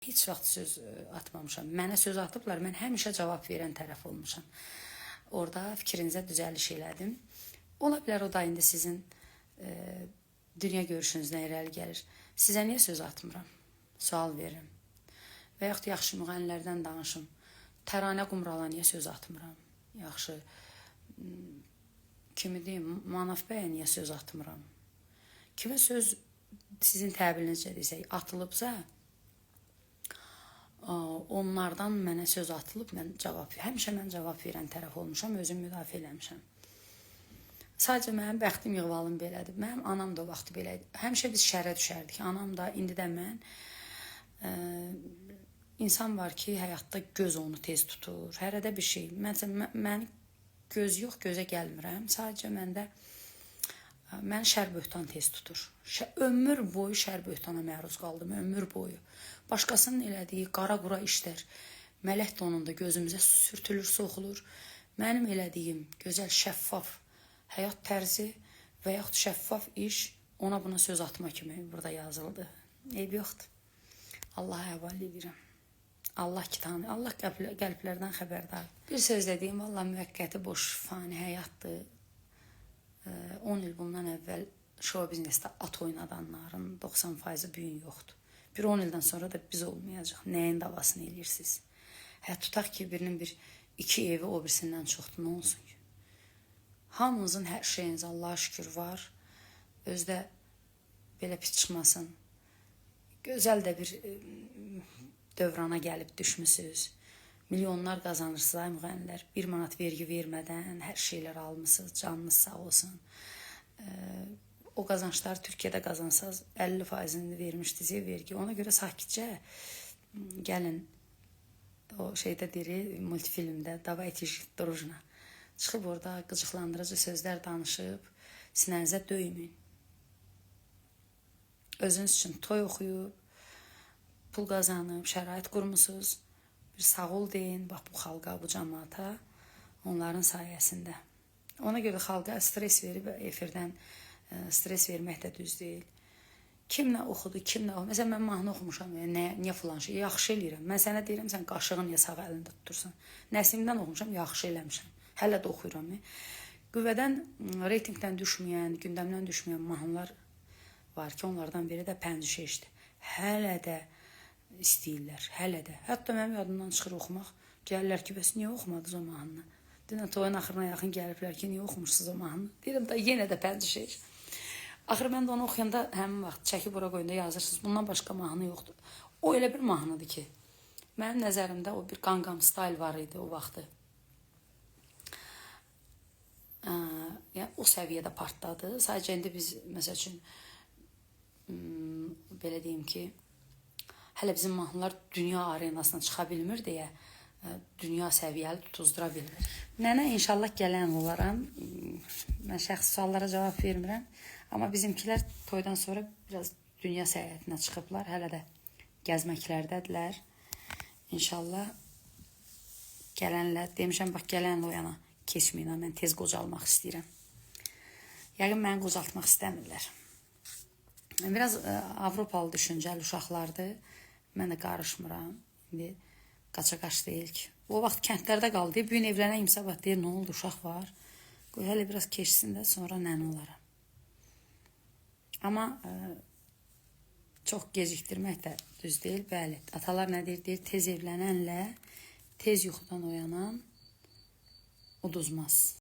Heç vaxt söz atmamışam. Mənə söz atıblar, mən həmişə cavab verən tərəf olmuşam. Orada fikrinizə düzəliş elədim. Ola bilər o da indi sizin dünya görüşünüzdən irəli gəlir. Sizə niyə söz atmıram? Sual verirəm. Və yaxud yaxşı müğənnilərdən danışım. Təranə Qumrala niyə söz atmıram? Yaxşı, kimi deyim, Manaf bəyə niyə söz atmıram? Kimə söz sizin təbirinizcə desək atılıbsa, onlardan mənə söz atılıb, həmişə mən cavab verən tərəf olmuşam, özüm müdafiə eləmişəm. Sadəcə mənim bəxtim yığvalım belədir. Mənim anam da o vaxt belə idi. Həmişə biz şərə düşərdik. Anam da, indi də mən. İnsan var ki, həyatda göz onu tez tutur. Hərədə bir şey. Mən göz yox, gözə gəlmirəm. Sadəcə məndə mən şər böhtan tez tutur. Ömür boyu şər böhtana məruz qaldım, ömür boyu. Başqasının elədiyi qara-qura işlər, mələk donunda gözümüzə sürtülür, soxulur. Mənim elədiyim gözəl, şəffaf həyat tərzi və yaxud şəffaf iş ona buna söz atma kimi burada yazıldı. Eyb yoxdur. Allaha həvalə edirəm. Allah ki tanır, Allah qəlblərdən xəbərdar. Bir söz dediyim, valla müvəqqəti boş, fani həyatdır. 10 il bundan əvvəl show biznesdə at oynadanların 90% bu gün yoxdur. Bir 10 ildən sonra da biz olmayacaq. Nəyin davasını eləyirsiniz? Tutaq ki, birinin iki evi o birisindən çoxdur, nə olsun ki? Hamınızın hər şeyiniz Allah'a şükür var. Özdə belə pis çıxmasın. Gözəl də bir dövrana gəlib düşmüsünüz. Milyonlar qazanırsınız ay müğənnilər. 1 manat vergi vermədən hər şeylər almışsınız. Canınız sağ olsun. O qazancları Türkiyədə qazansaz 50%'ini vermişdiniz vergi. Ona görə sakitcə gəlin o şeydə deyir, multifilmdə Davayte jit drujna. Çıxıb orada qıcıqlandırıcı sözlər danışıb sinənizə döyməyin. Özünüz üçün toy oxuyub, pul qazanıb, şərait qurmusunuz. Bir sağ ol deyin, bax bu xalqa, bu cəmaata, onların sayəsində. Ona görə xalqa stres verib efirdən stres vermək də düz deyil. Kim nə oxudu, kim nə oxudu. Məsələn, mən mahnı oxumuşam, niyə filan şey, yaxşı eləyirəm. Mən sənə deyirəm, sən qaşığın niyə sağ əlində tutursan. Nəsimdən oxumuşam, yaxşı eləmişəm. Hələ də oxuyuram. Qüvvədən, reytingdən düşməyən, gündəmdən düşməyən mahnılar var ki, onlardan biri də Pəncişeşdir. Hələ də istəyirlər, hələ də. Hətta mənim yadımdan çıxır oxumaq. Gəlirlər ki, bəs niyə oxumadınız o mahnını? Dünən toyun axırına yaxın gəliblər ki, niyə oxumuşsunuz o mahnını? Deyirəm da, yenə də Pəncişeş. Axır mən də onu oxuyanda həmin vaxt çəkib ora qoyunda yazırsınız. Bundan başqa mahnı yoxdur. O elə bir mahnıdır ki, mənim nəzərimdə o bir Gangnam Style var idi o vaxtı. Yəni, o səviyyədə partladı. Sadəcə indi biz, məsəl üçün, belə deyim ki, hələ bizim mahnılar dünya arenasına çıxa bilmir deyə dünya səviyyəli tutuzdura bilmir. Nənə inşallah gələn olaram. Mən şəxsi suallara cavab vermirəm. Amma bizimkilər toydan sonra biraz dünya səyahətinə çıxıblar. Hələ də gəzməklərdədirlər. İnşallah gələnlər, demişəm, bax gələnlə o yana keçməyin. Mən tez qocalmaq istəyirəm. Yəqin məni qocaltmaq istəmirlər. Biraz Avropalı düşüncəli uşaqlardır. Mən də qarışmıram. İndi qaça-qaç deyil ki. O vaxt kəndlərdə qaldı. Bu gün evlənəyim, sabah deyir, nə oldu, uşaq var. Qoy, hələ biraz keçsin də, sonra nənə olaram. Amma çox gecikdirmək də düz deyil. Bəli, atalar nə deyir? Deyir, tez evlənənlə tez yuxudan oyanan uduzmaz.